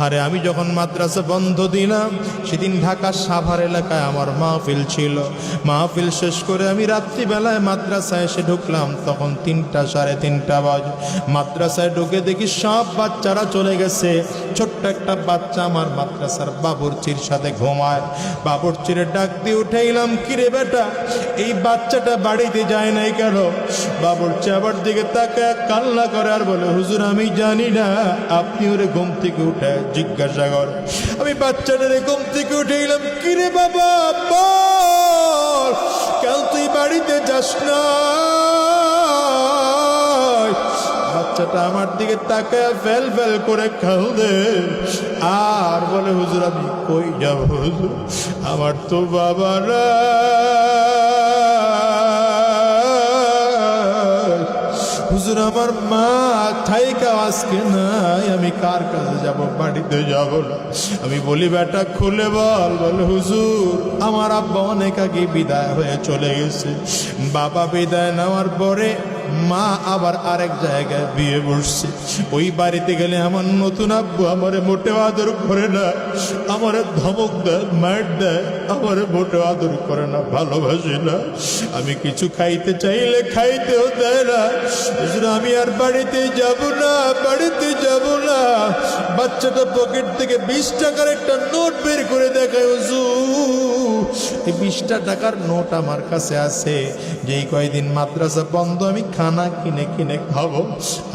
আরে আমি যখন মাদ্রাসা বন্ধ দিলাম সেদিন ঢাকা সাভার এলাকায় আমার মাহফিল ছিল। মাহফিল শেষ করে আমি রাত্রিবেলায় মাদ্রাসায় এসে ঢুকলাম, তখন 3টা সাড়ে 3টা বাজে। মাদ্রাসায় ঢুকে দেখি সব বাচ্চারা চলে গেছে। ছোট্ট একটা বাচ্চা আমার মাদ্রাসার বাবুর্চির সাথে ঘুমায়। বাবুর্চিরে ডাক দিয়ে উঠাইলাম, কিরে বেটা এই বাচ্চাটা বাড়িতে যায় নাই কেন? বাবুর্চি আবার দিকে তাকায় কান্না করে আর বলে, হুজুর আমি জানি না, আপনি ওরে ঘুম থেকে উঠে জিজ্ঞাসা কর। আমি বাচ্চাটারে ঘুম থেকে উঠেইলাম, কিরে বাবা বল, কেন তুই বাড়িতে যাস না? বাচ্চাটা আমার দিকে তাকায় ফেল ফেল করে কাঁদে আর বলে, হুজুর আমি কই যাব হুজুর, আমার তো বাবা না, হুজুর আমার মা থাইকা আজকে নাই, আমি কার কাছে যাব, বাড়িতে যাব না। আমি বলি বেটা খুলে বল। বলে হুজুর আমার আব্বা অনেক আগে বিদায় হয়ে চলে গেছে। বাবা বিদায় নেওয়ার পরে মা আবার আরেক জায়গায় বিয়ে বসছে। ওই বাড়িতে গেলে আমার নতুন আব্বু আমারে মোটেও আদর করে না, আমারে ধমক দেয়, মার দেয়, আমারে মোটেও আদর করে না, ভালোবাসে না। আমি কিছু খাইতে চাইলে খাইতেও দেয় না। আমি আর বাড়িতে যাব না, বাড়িতে যাব না। বাচ্চাটা পকেট থেকে 20 টাকার একটা নোট বের করে দেখায়, হুজুর এই 20টা টাকার নোট আমার কাছে আছে, যেই কয়দিন মাদ্রাসা বন্ধ আমি খানা কিনে কিনে খাবো।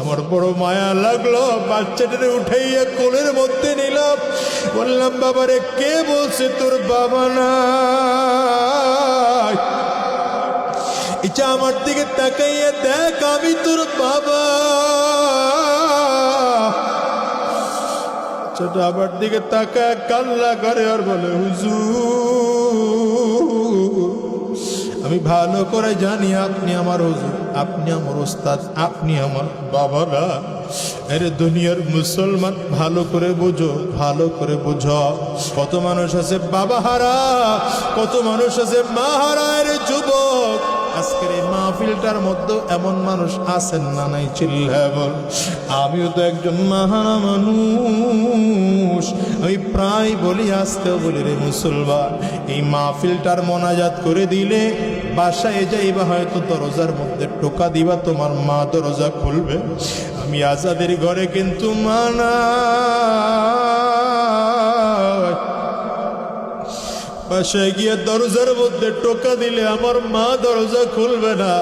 আমার বড় মায়া লাগলো, বাচ্চাটারে উঠাইয়া কোলের মধ্যে নিলাম। বললাম, বাবারে কে বলছে তোর বাবা নাই? এটা আমার দিকে তাকাইয়া দেখ, আমি তোর বাবা। ছোট আমার দিকে তাকায় কান্না করে আর বলে, হুজুর আমি ভালো করে জানি আপনি আমার হুজুর, আপনি আমার ওস্তাদ, আপনি আমার বাবা না। আরে দুনিয়ার মুসলমান ভালো করে বুঝো, ভালো করে বুঝো। কত মানুষ আছে বাবা হারা, কত মানুষ আছে মা হারা। আরে যুবক আজকের এই মাহফিলটার মধ্যে এমন মানুষ আছেন না নাই? চিল্লায় বল। আমিও তো একজন মাহারা মানুষ। আমি প্রায় বলি, আজকেও বলি, রে মুসলমান এই মাহফিলটার মোনাজাত করে দিলে বাসায় যাইবা, হয়তো দরজার মধ্যে টোকা দিবা, তোমার মা দরজা খুলবে। আমি আজাদের ঘরে কিন্তু মানা বাসায় গিয়ে দরজার মধ্যে টোকা দিলে আমার মা দরজা খুলবে না।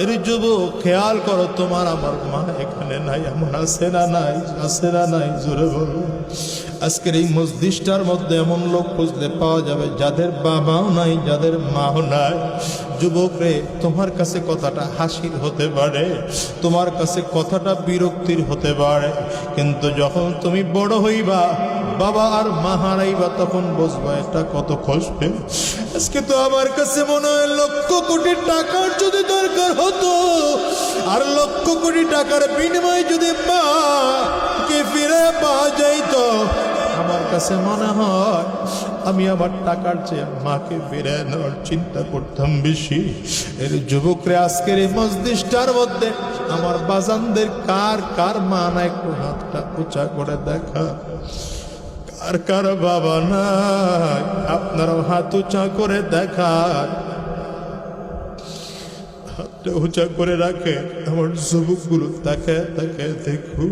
এর যুবক খেয়াল করো, তোমার আমার মা এখানে নাই, এমন আছে না নাই? আছে না নাই? জোরে বলো। আজকের এই মসজিদটার মধ্যে এমন লোক খুঁজলে পাওয়া যাবে যাদের বাবাও নাই, যাদের মাও নাই। যুবক রে, তোমার কাছে কথাটা হাসির হতে পারে, তোমার কাছে কথাটা বিরক্তির হতে পারে, কিন্তু যখন তুমি বড় হইবা, বাবা আর মা হারাইবা, তখন বুঝবা এটা কত কষ্টে। আজকে তো আমার কাছে মনে হয় লক্ষ কোটি টাকার যদি দরকার হতো, আর লক্ষ কোটি টাকার বিনিময়ে যদি মাকে ফিরে পাওয়া যাইতো, আমার কাছে মনে হয় আমি আমার টাকার চেয়ে মাকে ফিরে নেওয়ার চিন্তা করতাম বেশি। এর যুবকরে আজকের এই মসজিদটার মধ্যে আমার বাজানদের কার কার মা না, একটু হাতটা উঁচা করে দেখা। কার কার বাবা নাই, আপনারাও হাত উঁচা করে দেখা, হাতটা উঁচা করে রাখে। আমার যুবকগুলো তাকে তাকে দেখু,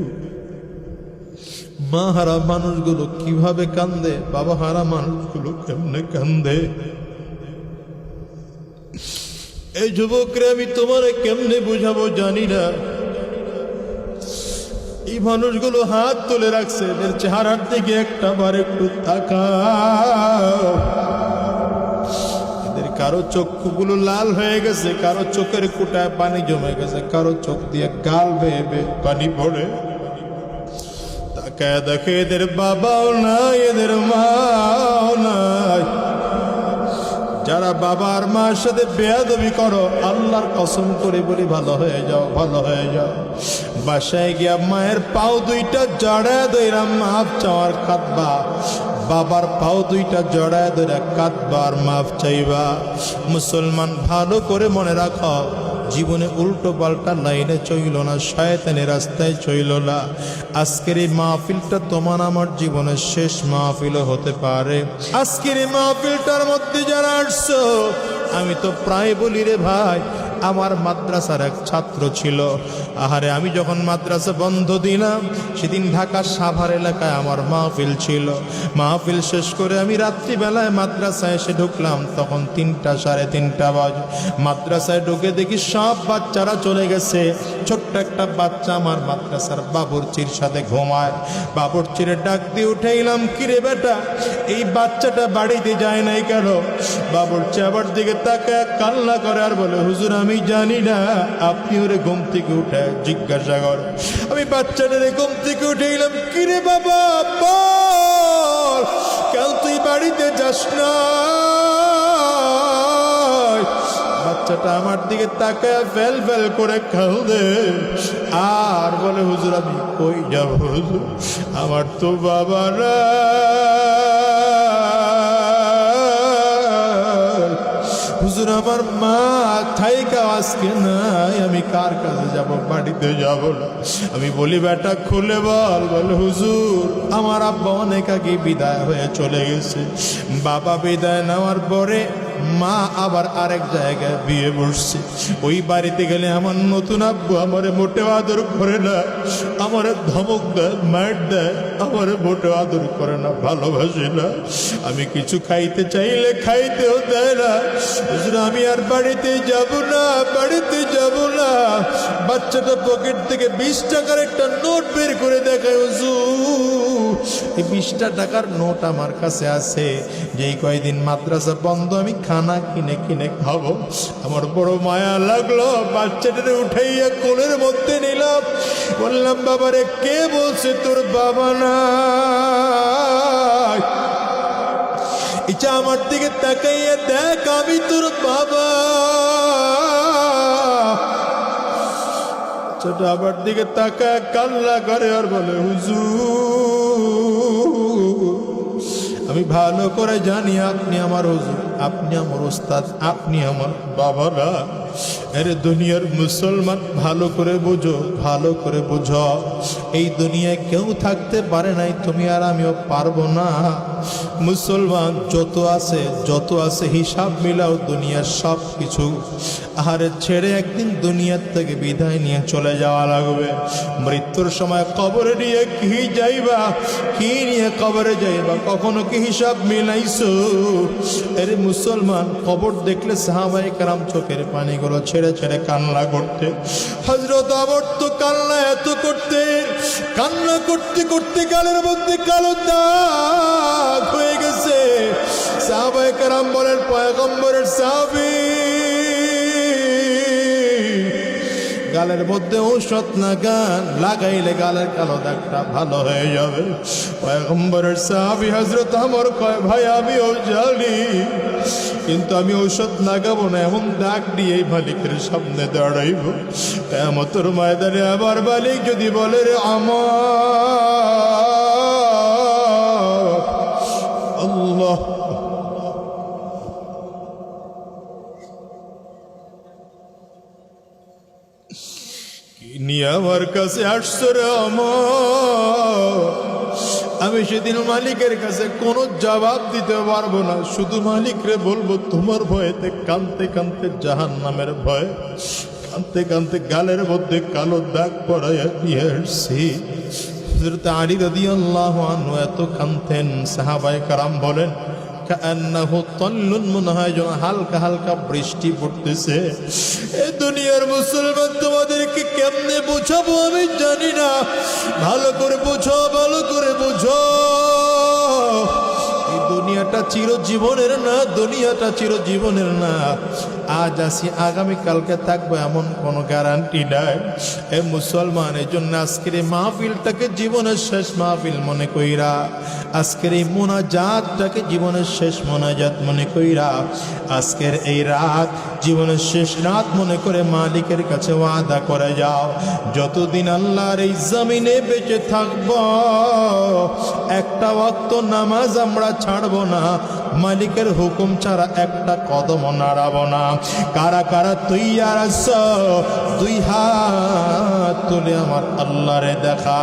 মা হারা মানুষগুলো কিভাবে কান্দে, বাবা হারা মানুষগুলো কেমনে কান্দে। এই যুবকরে আমি তোমারে কেমনে বুঝাবো জানি না। এই মানুষগুলো হাত তুলে রাখছে, এদের চেহারার দিকে একটা বার একটু তাকাও। এদের কারো চক্ষুগুলো লাল হয়ে গেছে, কারো চোখের কুটায় পানি জমে গেছে, কারো চোখ দিয়ে গাল বেয়ে বেয়ে পানি পড়ে। তাকায় দেখে এদের বাবাও নাই, এদের মাও নাই। যারা বাবার মার সাথে বেয়াদবি করো, আল্লাহর কসম করে বলি ভালো হয়ে যাও, ভালো হয়ে যাও। বাসায় গিয়া মায়ের পাও দুইটা জড়ায় ধইরা মাফ চাওয়ার কাঁদবা, বাবার পাও দুইটা জড়ায় ধইরা কাঁদবা আর মাফ চাইবা। মুসলমান ভালো করে মনে রাখো, জীবনে উল্টো পাল্টা লাইনে চইল না, শয়তানের রাস্তায় চইল না। আজকের এই মাহফিলটা তোমার আমার জীবনের শেষ মাহফিলও হতে পারে। আজকের এই মাহফিলটার মধ্যে যারা আসছো, আমি তো প্রায় বলি রে ভাই, আমার মাদ্রাসার এক ছাত্র ছিল। আহারে, আমি যখন মাদ্রাসা বন্ধ দিলাম, সেদিন ঢাকা সাভার এলাকায় আমার মাহফিল ছিল। মাহফিল শেষ করে আমি রাত্রিবেলায় মাদ্রাসায় এসে ঢুকলাম, তখন 3টা সাড়ে 3টা বাজে। মাদ্রাসায় ঢুকে দেখি সব বাচ্চারা চলে গেছে। ছোট্ট একটা বাচ্চা আমার মাদ্রাসার বাবুর্চির সাথে ঘুমায়। বাবুর্চিরে ডাক দিয়ে উঠাইলাম, কিরে বেটা, এই বাচ্চাটা বাড়িতে যায় নাই কেন? বাবুর্চি আবার দিকে তাকায় কান্না করে আর বলে, হুজুর আমি জানি না, আপনি ওরে ঘুম থেকে উঠে জিজ্ঞাসা কর। আমি বাচ্চাটারে ঘুম থেকে উঠাইলাম, কিরে বাবা বল, কেন তুই বাড়িতে যাস না? বাচ্চাটা আমার দিকে তাকায় ফেল ফেল করে কাঁদে আর বলে, হুজুর আমি কই যাব হুজুর, আমার তো বাবা না, হুজুর আমার মা থাইকা আজকে নাই, আমি কার কাছে যাব, বাড়িতে যাব না। আমি বলি, বেটা খুলে বল। বলে, হুজুর আমার আব্বা অনেক আগে বিদায় হয়ে চলে গেছে। বাবা বিদায় নেওয়ার পরে মা আবার আরেক জায়গায় বিয়ে বসছে। ওই বাড়িতে গেলে আমার নতুন আব্বু আমারে মোটেও আদর করে না, আমারে ধমক দেয়, মার দেয়, আমারে মোটেও আদর করে না, ভালোবাসে না। আমি কিছু খাইতে চাইলে খাইতেও দেয় না। আমি আর বাড়িতে যাব না, বাড়িতে যাব না। বাচ্চাটা পকেট থেকে 20 টাকার একটা নোট বের করে দেখায়, হুজুর এই 20টা টাকার নোট আমার কাছে আছে, যেই কয়দিন মাদ্রাসা বন্ধ আমি খানা কিনে কিনে খাবো। আমার বড় মায়া লাগলো, বাচ্চাটারে উঠাইয়া কোলের মধ্যে নিলাম। বললাম, বাবারে কে বলছে তোর বাবা নাই? ইচ্ছা আমার দিকে তাকাইয়া দেখ, আমি তোর বাবা। ছোট আমার দিকে তাকায় কান্না করে আর বলে, হুজুর আমি ভালো করে জানি আপনি আমার হুজুর, আপনি আমার ওস্তাদ, আপনি আমার বাবা না। আরে দুনিয়ার মুসলমান, ভালো করে বুঝো, ভালো করে বুঝো, এই দুনিয়ায় কেউ থাকতে পারে নাই, তুমি আর আমিও পারবো না। মুসলমান যত আছে হিসাব মিলাও দুনিয়ার সব কিছু। আহারে ছেড়ে একদিন দুনিয়ার থেকে বিদায় নিয়ে চলে যাওয়া লাগবে। মৃত্যুর সময় কবরে নিয়ে কি যাইবা, কি নিয়ে কবরে যাইবা, কখনো কি হিসাব মিলাইছো? আরে মুসলমান, কবর দেখলে সাহাবায়ে কেরাম চোখের পানিগুলো ছেড়ে ছেড়ে কান্না করতে। হযরত ওমর তো কান্না এত করতে, কান্না করতে করতে গালের মধ্যে কালো দাগ হয়ে গেছে। সাহাবায়ে কেরাম বলেন, পয়গম্বরের সাহাবী, গালের মধ্যে ঔষধ না গান লাগাইলে গালের কালো দাগটা ভালো হয়ে যাবে। পয়গম্বরের সাহাবী হযরত ওমর কয়, ভাই আমিও জানি, কিন্তু আমি ঔষধ লাগাবো না, এমন দাগ দিয়ে মালিকের সামনে দাঁড়াইব। কিয়ামতের ময়দানে আবার মালিক যদি বলে, রে আমার আল্লাহ, নিয়ে আমার কাছে আসছো রে আমার, আমি সেদিন মালিকের কাছে কোনো জবাব দিতে পারবো না, শুধু মালিকরে বলবো তোমার ভয়েতে কানতে কানতে জাহান্নামের ভয়, কানতে কানতে গালের মধ্যে কালো দাগ পড়াইয়া দিয়ে আসছি। হযরত আলী রাদিয়াল্লাহু আনহু এত কানতেন, সাহাবায়ে কেরাম বলেন কান্নাহু তাল্লুন, মনে হয় যেন হালকা হালকা বৃষ্টি পড়তেছে। এই দুনিয়ার মুসলমান, তোমাদেরকে কেমনে বোঝাবো আমি জানি না, ভালো করে বোঝো, ভালো করে বোঝো। এই দুনিয়াটা চিরজীবনের না, দুনিয়াটা চিরজীবনের না। আজ আসি আগামীকালকে থাকবো এমন কোনো গ্যারান্টি নাই। এ মুসলমান, এই জন্য আজকের এই মাহফিলটাকে জীবনের শেষ মাহফিল মনে কইরা, আজকের এই মোনাজাতটাকে জীবনের শেষ মোনাজাত মনে কইরা, আজকের এই রাত জীবনের শেষ রাত মনে করে মালিকের কাছে ওয়াদা করে যাও, যতদিন আল্লাহর এই জমিনে বেঁচে থাকব একটা ওয়াক্ত নামাজ আমরা ছাড়বো না। মালিকের হুকুম ছাড়া একটা কদম নাড়াবো না। কারা কারা তৈয়ার আছো? দুই হাত তুলে আমার আল্লাহরে দেখা।